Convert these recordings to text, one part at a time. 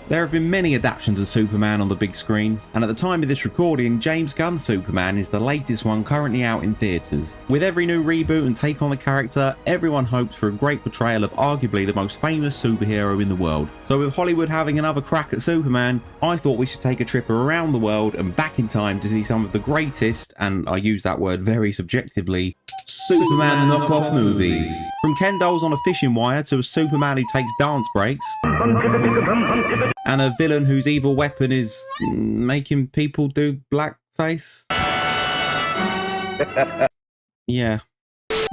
There have been many adaptations of Superman on the big screen, and at the time of this recording, James Gunn's Superman is the latest one currently out in theatres. With every new reboot and take on the character, everyone hopes for a great portrayal of arguably the most famous superhero in the world. So with Hollywood having another crack at Superman, I thought we should take a trip around the world and back in time to see some of the greatest, and I use that word very subjectively, Superman knockoff movies. From Ken dolls on a fishing wire to a Superman who takes dance breaks, and a villain whose evil weapon is making people do blackface. Yeah.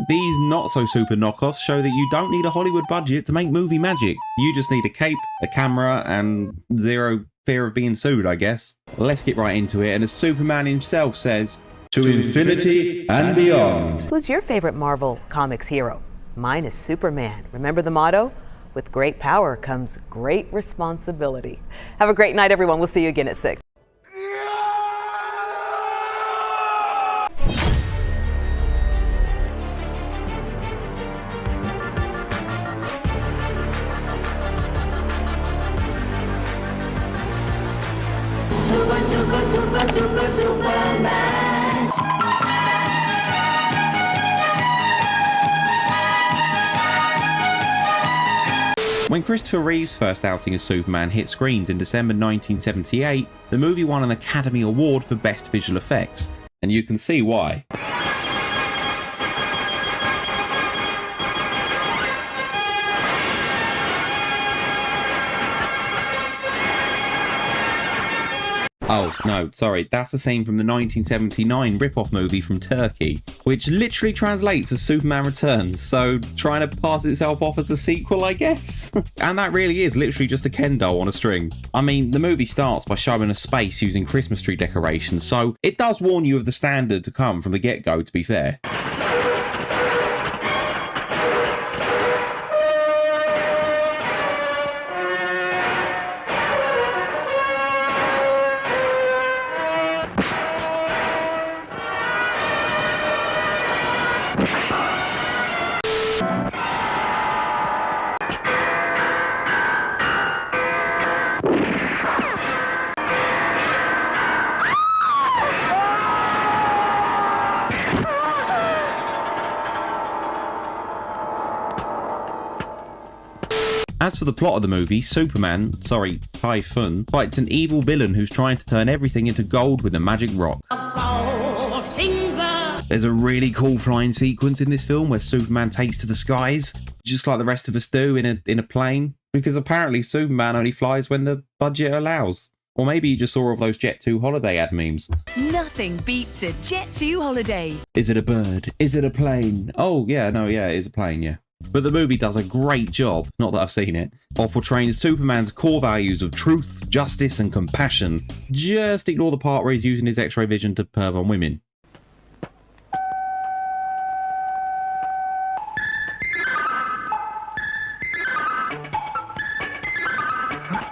These not-so-super knockoffs show that you don't need a Hollywood budget to make movie magic. You just need a cape, a camera, and zero fear of being sued, I guess. Let's get right into it, and as Superman himself says, to infinity and beyond. Who's your favorite Marvel Comics hero? Mine is Superman. Remember the motto? With great power comes great responsibility. Have a great night, everyone. We'll see you again at 6. Superman. When Christopher Reeve's first outing as Superman hit screens in December 1978, the movie won an Academy Award for Best Visual Effects, and you can see why. Oh, no, sorry, that's the scene from the 1979 rip-off movie from Turkey, which literally translates as Superman Returns, so trying to pass itself off as a sequel, I guess? And that really is literally just a Ken doll on a string. I mean, the movie starts by showing a space using Christmas tree decorations, so it does warn you of the standard to come from the get-go, to be fair. As for the plot of the movie, Typhoon, fights an evil villain who's trying to turn everything into gold with a magic rock. There's a really cool flying sequence in this film where Superman takes to the skies, just like the rest of us do in a plane, because apparently Superman only flies when the budget allows. Or maybe you just saw all of those Jet2 holiday ad memes. Nothing beats a Jet2 holiday. Is it a bird? Is it a plane? Oh, yeah, no, yeah, it is a plane, yeah. But the movie does a great job, not that I've seen it, of portraying Superman's core values of truth, justice and compassion. Just ignore the part where he's using his X-ray vision to perv on women.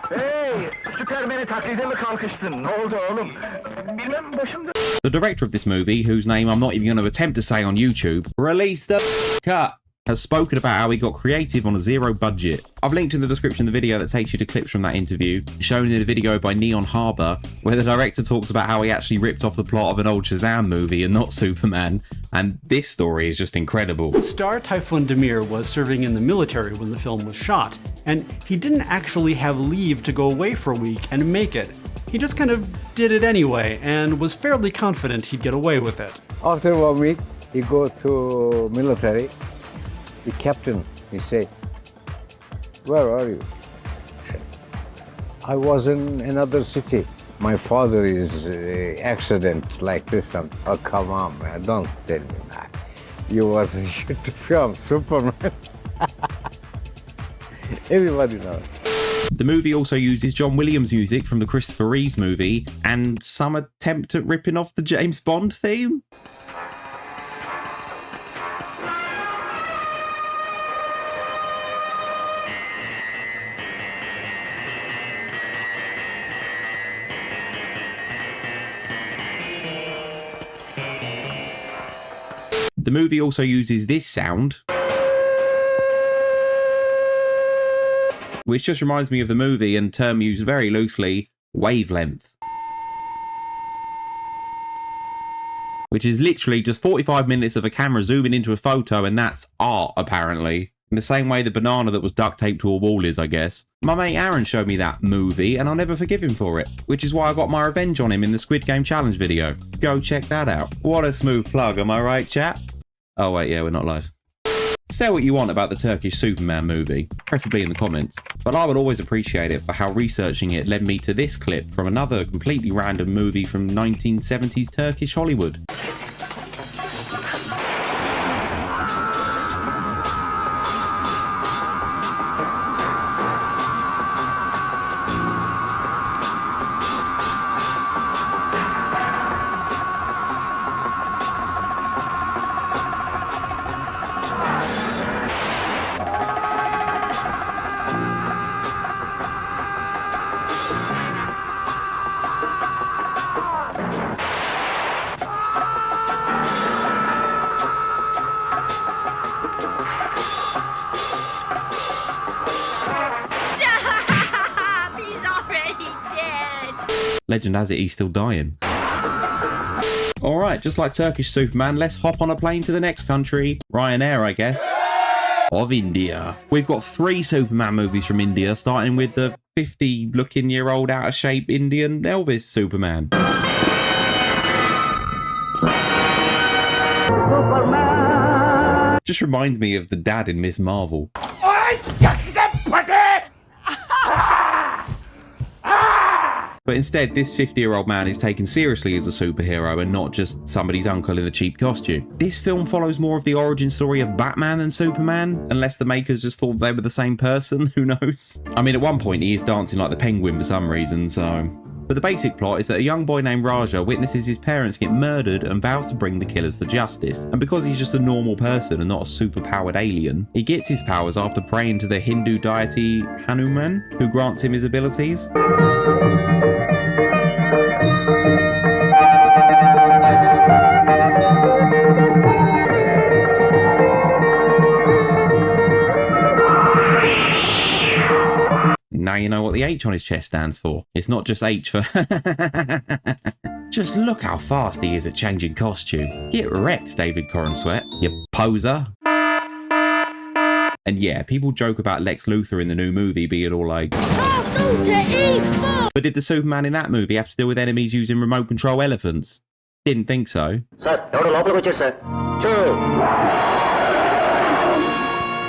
Hey, Superman'i taklide mi kalkıştın? Ne oldu oğlum? Bilmem başımda. The director of this movie, whose name I'm not even going to attempt to say on YouTube, released the cut, has spoken about how he got creative on a zero budget. I've linked in the description the video that takes you to clips from that interview, shown in a video by Neon Harbor, where the director talks about how he actually ripped off the plot of an old Shazam movie and not Superman, and this story is just incredible. Star Typhoon Demir was serving in the military when the film was shot, and he didn't actually have leave to go away for a week and make it. He just kind of did it anyway, and was fairly confident he'd get away with it. After 1 week, he go to military. The captain, he said, "Where are you?" I said, "I was in another city. My father is accident like this." And, "Oh, come on, man, don't tell me that. You was in the film Superman." Everybody knows. The movie also uses John Williams music from the Christopher Reeves movie and some attempt at ripping off the James Bond theme. The movie also uses this sound which just reminds me of the movie and term used very loosely, wavelength, which is literally just 45 minutes of a camera zooming into a photo, and that's art, apparently. In the same way the banana that was duct taped to a wall is, I guess. My mate Aaron showed me that movie, and I'll never forgive him for it, which is why I got my revenge on him in the Squid Game Challenge video. Go check that out. What a smooth plug, am I right, chat? Oh wait, yeah, we're not live. Say what you want about the Turkish Superman movie, preferably in the comments, but I would always appreciate it for how researching it led me to this clip from another completely random movie from 1970s Turkish Hollywood. Legend has it he's still dying. Alright, just like Turkish Superman, let's hop on a plane to the next country. Ryanair, I guess. Of India. We've got 3 Superman movies from India, starting with the 50-looking-year-old out-of-shape Indian Elvis Superman. Superman. Just reminds me of the dad in Miss Marvel. But instead, this 50-year-old man is taken seriously as a superhero and not just somebody's uncle in a cheap costume. This film follows more of the origin story of Batman than Superman, unless the makers just thought they were the same person, who knows? I mean, at one point he is dancing like the Penguin for some reason, so... But the basic plot is that a young boy named Raja witnesses his parents get murdered and vows to bring the killers to justice. And because he's just a normal person and not a super-powered alien, he gets his powers after praying to the Hindu deity Hanuman, who grants him his abilities. Now you know what the H on his chest stands for. It's not just H for... Just look how fast he is at changing costume. Get wrecked, David Corenswet, you poser. And yeah, people joke about Lex Luthor in the new movie being all like... But did the Superman in that movie have to deal with enemies using remote control elephants? Didn't think so. Sir, total local sir. 2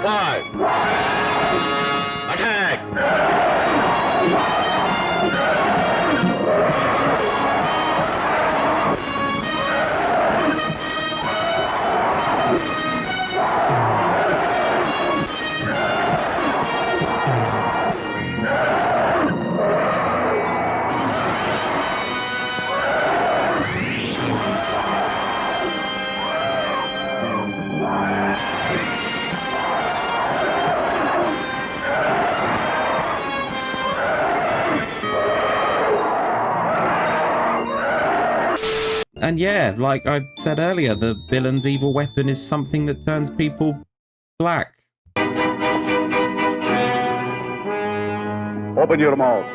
5 Attack! And yeah, like I said earlier, the villain's evil weapon is something that turns people black. Open your mouth.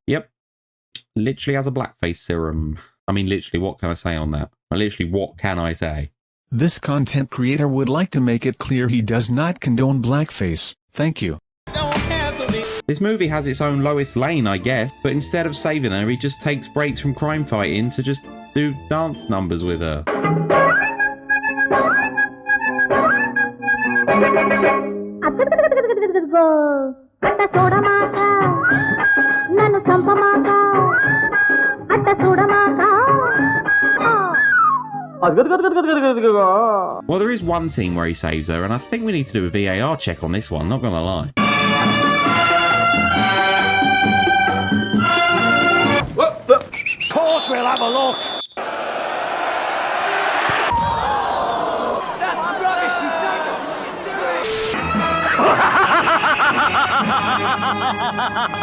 Yep. Literally has a blackface serum. I mean, literally, what can I say on that? Literally, what can I say? This content creator would like to make it clear he does not condone blackface. Thank you. This movie has its own Lois Lane, I guess, but instead of saving her, he just takes breaks from crime fighting to just do dance numbers with her. Well, there is one scene where he saves her, and I think we need to do a VAR check on this one, not gonna lie. Of course we'll have a look. That's rubbish, you don't know what you're doing!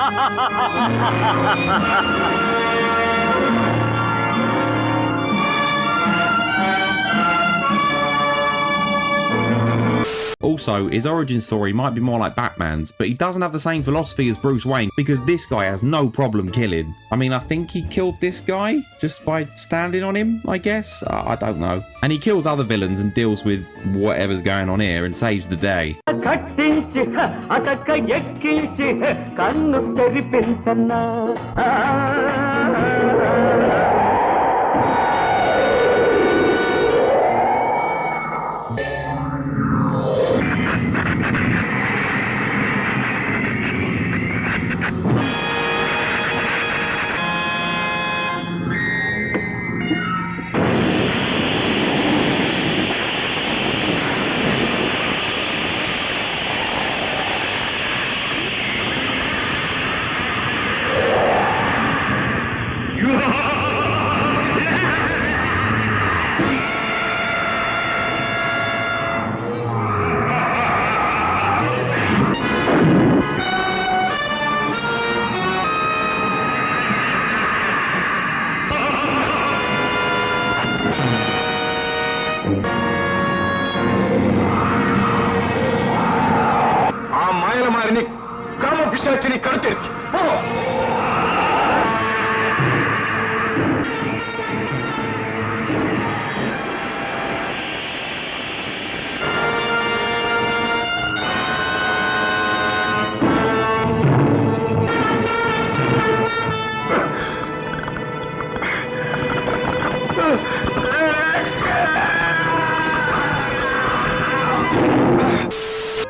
Also, his origin story might be more like Batman's, but he doesn't have the same philosophy as Bruce Wayne because this guy has no problem killing. I mean, I think he killed this guy just by standing on him, I guess? I don't know. And he kills other villains and deals with whatever's going on here and saves the day.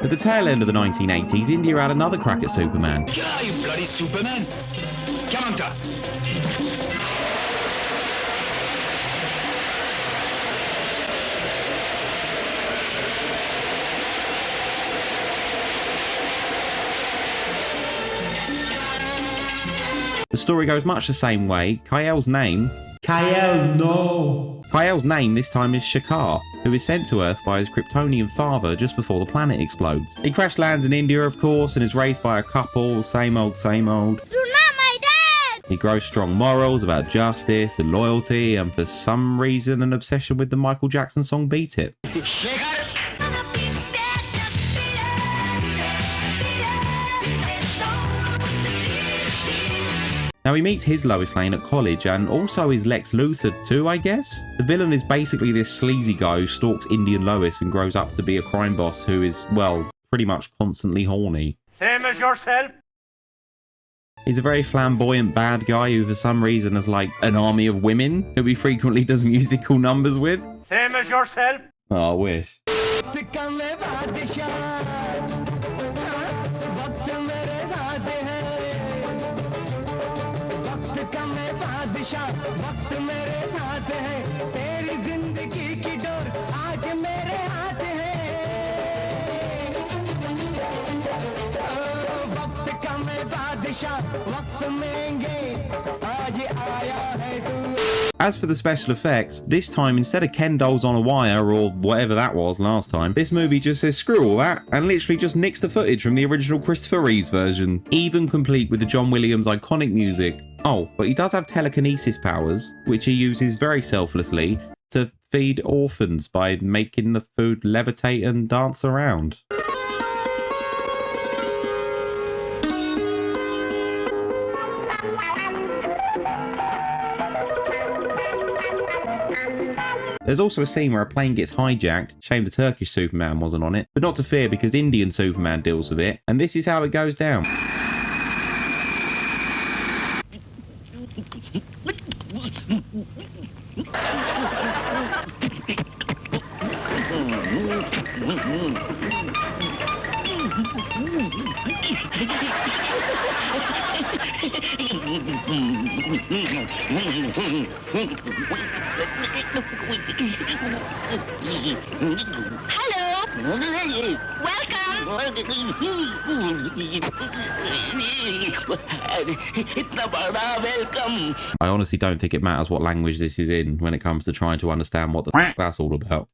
At the tail end of the 1980s, India had another crack at Superman. Yeah, you bloody Superman! Come on, The story goes much the same way. Kal-El's name this time is Shakar, who is sent to Earth by his Kryptonian father just before the planet explodes. He crash lands in India, of course, and is raised by a couple, same old, same old. You're not my dad! He grows strong morals about justice and loyalty, and for some reason an obsession with the Michael Jackson song Beat It. Now he meets his Lois Lane at college and also his Lex Luthor too, I guess? The villain is basically this sleazy guy who stalks Indian Lois and grows up to be a crime boss who is, well, pretty much constantly horny. Same as yourself. He's a very flamboyant bad guy who for some reason has like an army of women who he frequently does musical numbers with. Same as yourself. Oh, I wish. As for the special effects, this time instead of Ken dolls on a wire or whatever that was last time, this movie just says screw all that and literally just nicks the footage from the original Christopher Reeves version, even complete with the John Williams iconic music. Oh, but he does have telekinesis powers, which he uses very selflessly to feed orphans by making the food levitate and dance around. There's also a scene where a plane gets hijacked. Shame the Turkish Superman wasn't on it. But not to fear because Indian Superman deals with it. And this is how it goes down. Hello! Welcome! I honestly don't think it matters what language this is in when it comes to trying to understand what the f that's all about.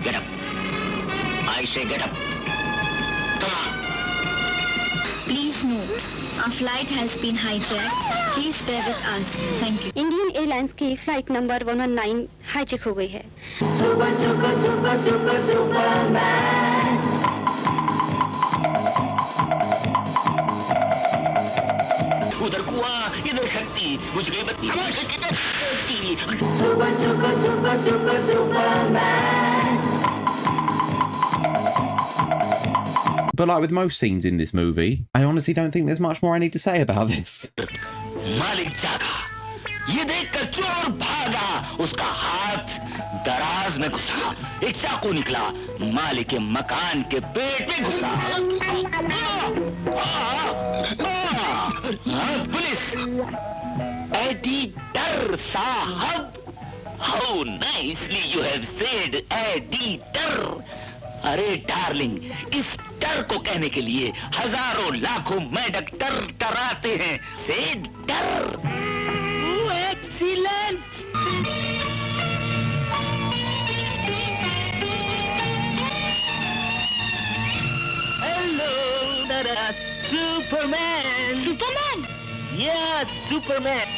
Get up. I say get up. Come on. Please note, our flight has been hijacked. Please bear with us. Thank you. Indian Airlines की flight number 119 hijack हो गई है. Superman. उधर कुआं, इधर खट्टी, बुझ गई बत्ती, Superman. But like with most scenes in this movie, I honestly don't think there's much more I need to say about this. मालिक जागा, ये देखकर चोर भागा, उसका हाथ दराज में घुसा, एक चाकू निकला, मालिक के मकान के पेट में घुसा. पुलिस, एडिटर साहब, how nicely you have said editor. अरे डार्लिंग, इस डर को कहने के लिए हजारों लाखों मेढक टराते हैं. से डर. एक्सीलेंट. हेलो दादा. सुपरमैन. सुपरमैन. Yeah, Superman.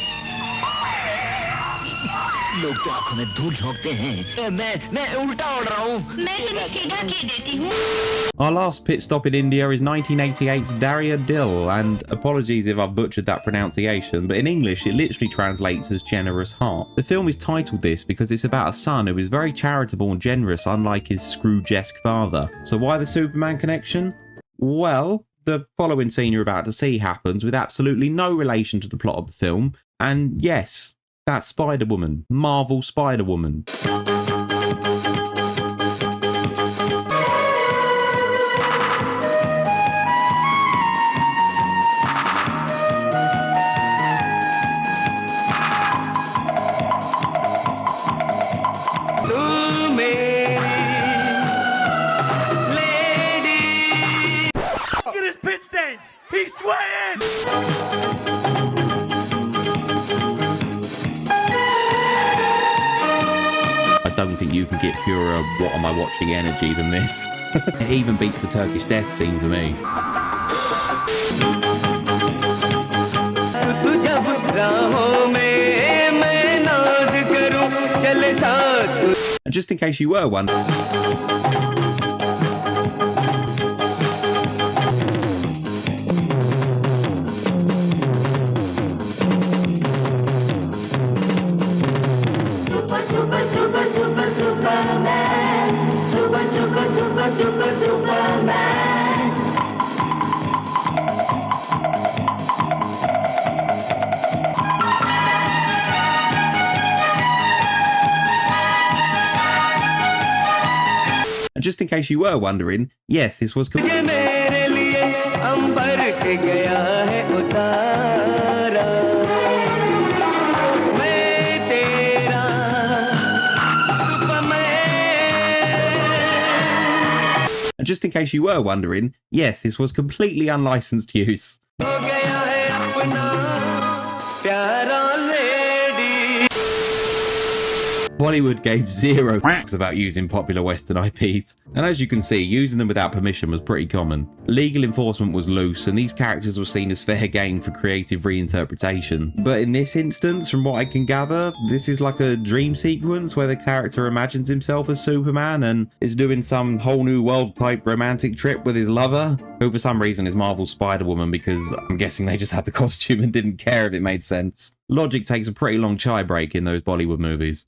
लोग तो आंखों में धूल झोंकते हैं. मैं उल्टा उड़ रहा हूँ. मैं तुम्हें सीधा की देती हूँ. Our last pit stop in India is 1988's Daria Dill, and apologies if I've butchered that pronunciation, but in English it literally translates as generous heart. The film is titled this because it's about a son who is very charitable and generous, unlike his Scrooge-esque father. So why the Superman connection? Well, the following scene you're about to see happens with absolutely no relation to the plot of the film, and yes, that's Spider-Woman, Marvel Spider-Woman. Look at his pit stains! He's sweating! I don't think you can get purer what am I watching energy than this. It even beats the Turkish death scene for me. And just in case you were wondering, Superman. Superman. and just in case you were wondering, yes, this was And just in case you were wondering, yes, this was completely unlicensed use. Bollywood gave zero f**ks about using popular Western IPs, and as you can see, using them without permission was pretty common. Legal enforcement was loose, and these characters were seen as fair game for creative reinterpretation. But in this instance, from what I can gather, this is like a dream sequence where the character imagines himself as Superman and is doing some whole new world type romantic trip with his lover, who for some reason is Marvel's Spider-Woman, because I'm guessing they just had the costume and didn't care if it made sense. Logic takes a pretty long chai break in those Bollywood movies.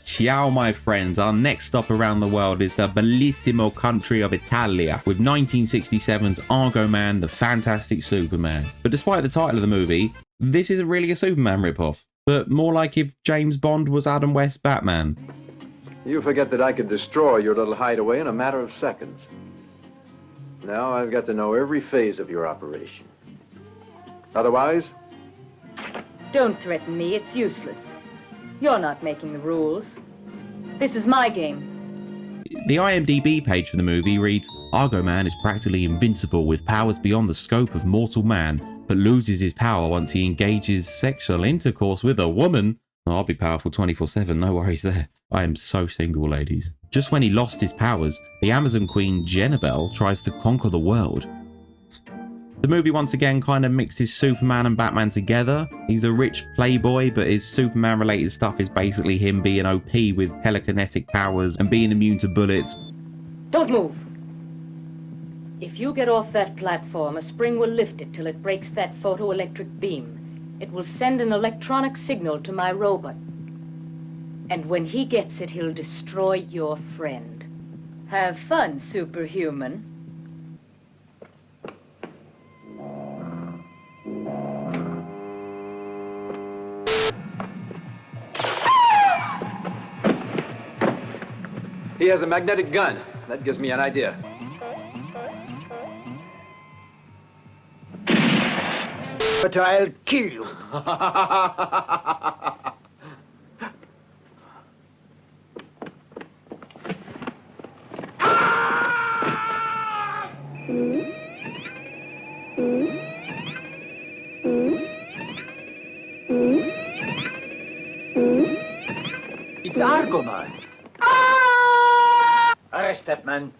Ciao my friends, our next stop around the world is the bellissimo country of Italia with 1967's Argo Man, the Fantastic Superman. But despite the title of the movie, this isn't really a Superman ripoff, but more like if James Bond was Adam West's Batman. You forget that I could destroy your little hideaway in a matter of seconds. Now I've got to know every phase of your operation. Otherwise, Don't threaten me, it's useless. You're not making the rules. This is my game. The IMDb page for the movie reads, Argo Man is practically invincible with powers beyond the scope of mortal man, but loses his power once he engages sexual intercourse with a woman. Oh, I'll be powerful 24/7, no worries there. I am so single, ladies. Just when he lost his powers, the Amazon Queen Jennabelle tries to conquer the world. The movie once again kind of mixes Superman and Batman together. He's a rich playboy, but his Superman related stuff is basically him being OP with telekinetic powers and being immune to bullets. Don't move. If you get off that platform, a spring will lift it till it breaks that photoelectric beam. It will send an electronic signal to my robot. And when he gets it, he'll destroy your friend. Have fun, superhuman. He has a magnetic gun. That gives me an idea. But I'll kill you. It's Argo Man. Arrest that man.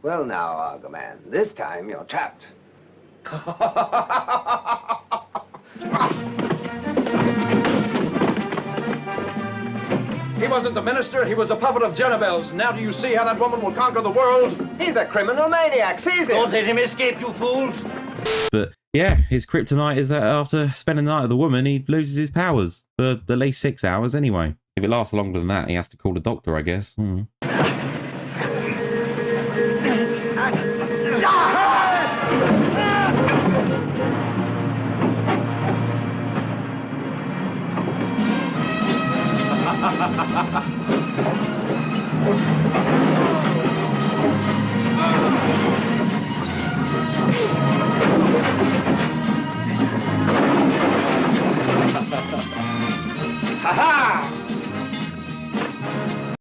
Well now, Argo Man, this time you're trapped. He wasn't a minister, he was a puppet of Jennabelle's. Now do you see how that woman will conquer the world? He's a criminal maniac, seize him! Don't let him escape, you fools! But yeah, his kryptonite is that after spending the night with the woman, he loses his powers for at least 6 hours anyway. If it lasts longer than that, he has to call a doctor, I guess.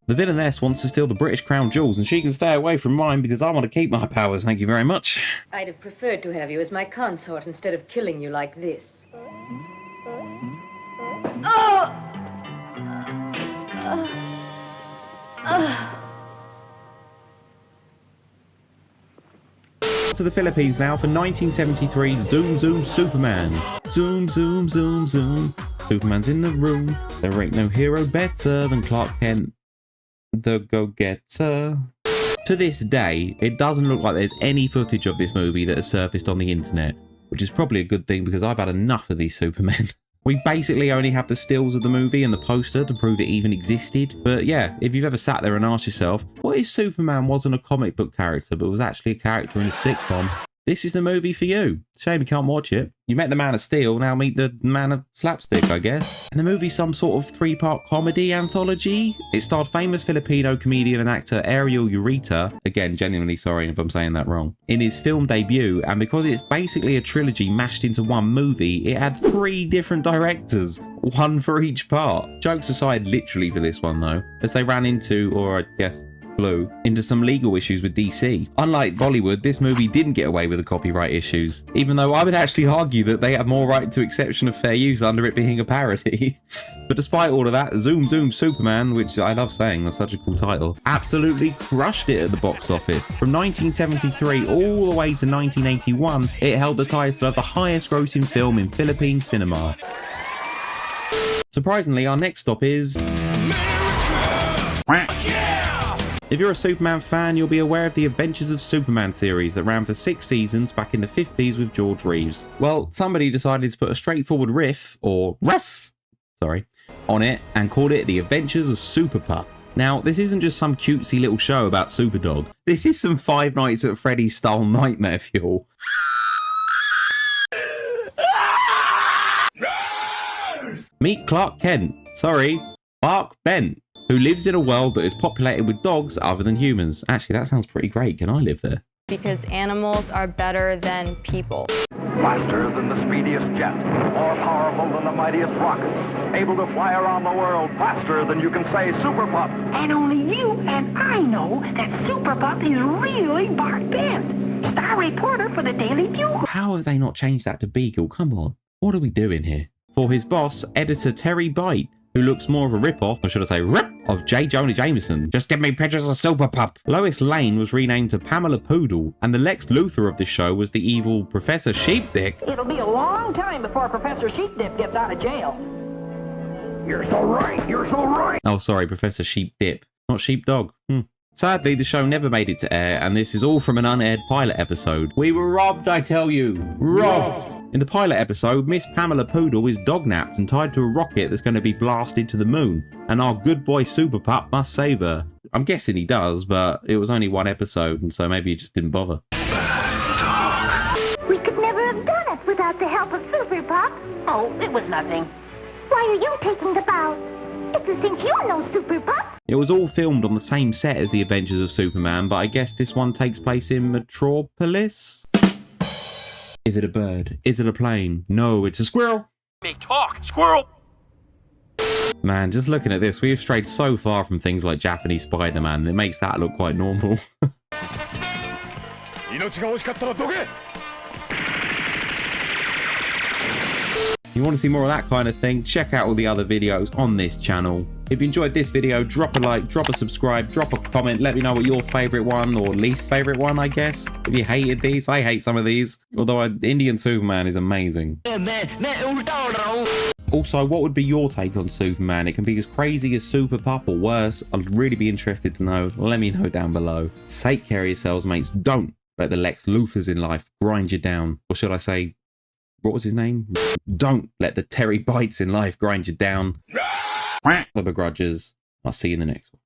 The villainess wants to steal the British crown jewels, and she can stay away from mine because I want to keep my powers, thank you very much. I'd have preferred to have you as my consort instead of killing you like this. To the Philippines now for 1973's Zoom Zoom Superman. Zoom Zoom Zoom Zoom. Superman's in the room. There ain't no hero better than Clark Kent, the go-getter. To this day, it doesn't look like there's any footage of this movie that has surfaced on the internet, which is probably a good thing because I've had enough of these Supermen. We basically only have the stills of the movie and the poster to prove it even existed. But yeah, if you've ever sat there and asked yourself, what if Superman wasn't a comic book character but was actually a character in a sitcom? This is the movie for you. Shame you can't watch it. You met the Man of Steel, now meet the Man of Slapstick, I guess. And the movie's some sort of 3-part comedy anthology. It starred famous Filipino comedian and actor Ariel Ureta, again, genuinely sorry if I'm saying that wrong, in his film debut, and because it's basically a trilogy mashed into one movie, it had 3 different directors, one for each part. Jokes aside literally for this one though, as they ran into, or I guess flew into some legal issues with DC. Unlike Bollywood, this movie didn't get away with the copyright issues, even though I would actually argue that they have more right to exception of fair use under it being a parody. But despite all of that, Zoom Zoom Superman, which I love saying, that's such a cool title, absolutely crushed it at the box office. From 1973 all the way to 1981, it held the title of the highest grossing film in Philippine cinema. Surprisingly, our next stop is... If you're a Superman fan, you'll be aware of the Adventures of Superman series that ran for 6 seasons back in the 50s with George Reeves. Well, somebody decided to put a straightforward riff, or on it and called it The Adventures of Super-Pup. Now, this isn't just some cutesy little show about Superdog. This is some Five Nights at Freddy's style nightmare fuel. Meet Clark Kent. Sorry, Clark Bent. who lives in a world that is populated with dogs other than humans. Actually, that sounds pretty great. Can I live there? Because animals are better than people. Faster than the speediest jet, more powerful than the mightiest rocket, able to fly around the world faster than you can say Super-Pup. And only you and I know that Super-Pup is really Bart Bent, star reporter for the Daily Bugle. How have they not changed that to Beagle? Come on. What are we doing here? For his boss, editor Terry Bite, who looks more of a rip-off, or should I say rip, of J. Jonah Jameson. Just give me pictures of Super-Pup. Lois Lane was renamed to Pamela Poodle, and the Lex Luthor of this show was the evil Professor Sheepdick. It'll be a long time before Professor Sheepdip gets out of jail. You're so right, you're so right. Oh, sorry, Professor Sheepdip, not Sheepdog. Sadly, the show never made it to air, and this is all from an unaired pilot episode. We were robbed, I tell you. Robbed! In the pilot episode, Miss Pamela Poodle is dognapped and tied to a rocket that's going to be blasted to the moon, and our good boy Super-Pup must save her. I'm guessing he does, but it was only one episode, and so maybe he just didn't bother. We could never have done it without the help of Super-Pup. Oh, it was nothing. Why are you taking the bow? It's a cinch you know, Super-Pup. It was all filmed on the same set as The Adventures of Superman, but I guess this one takes place in Metropolis? Is it a bird? Is it a plane? No, it's a squirrel. Make talk, squirrel. Man, just looking at this, we've strayed so far from things like Japanese Spider-Man, it makes that look quite normal. You want to see more of that kind of thing? Check out all the other videos on this channel. If you enjoyed this video, drop a like, drop a subscribe, drop a comment. Let me know what your favourite one or least favourite one, I guess. If you hated these, I hate some of these. Although Indian Superman is amazing. Also, what would be your take on Superman? It can be as crazy as Super-Pup or worse. I'd really be interested to know. Let me know down below. Take care of yourselves, mates. Don't let the Lex Luthors in life grind you down. Or should I say, what was his name? Don't let the Terry Bites in life grind you down. For begrudges. I'll see you in the next one.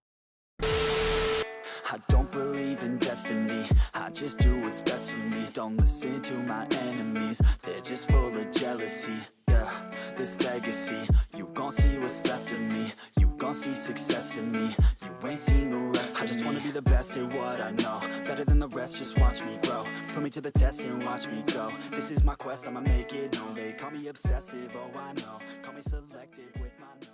I don't believe in destiny. I just do what's best for me. Don't listen to my enemies. They're just full of jealousy. Yeah, this legacy. You gon' see what's left of me. You gon' see success in me. You ain't seen the rest of me. I just wanna be the best at what I know. Better than the rest, just watch me grow. Put me to the test and watch me go. This is my quest, I'ma make it known. They call me obsessive, oh I know. Call me selective with my notes.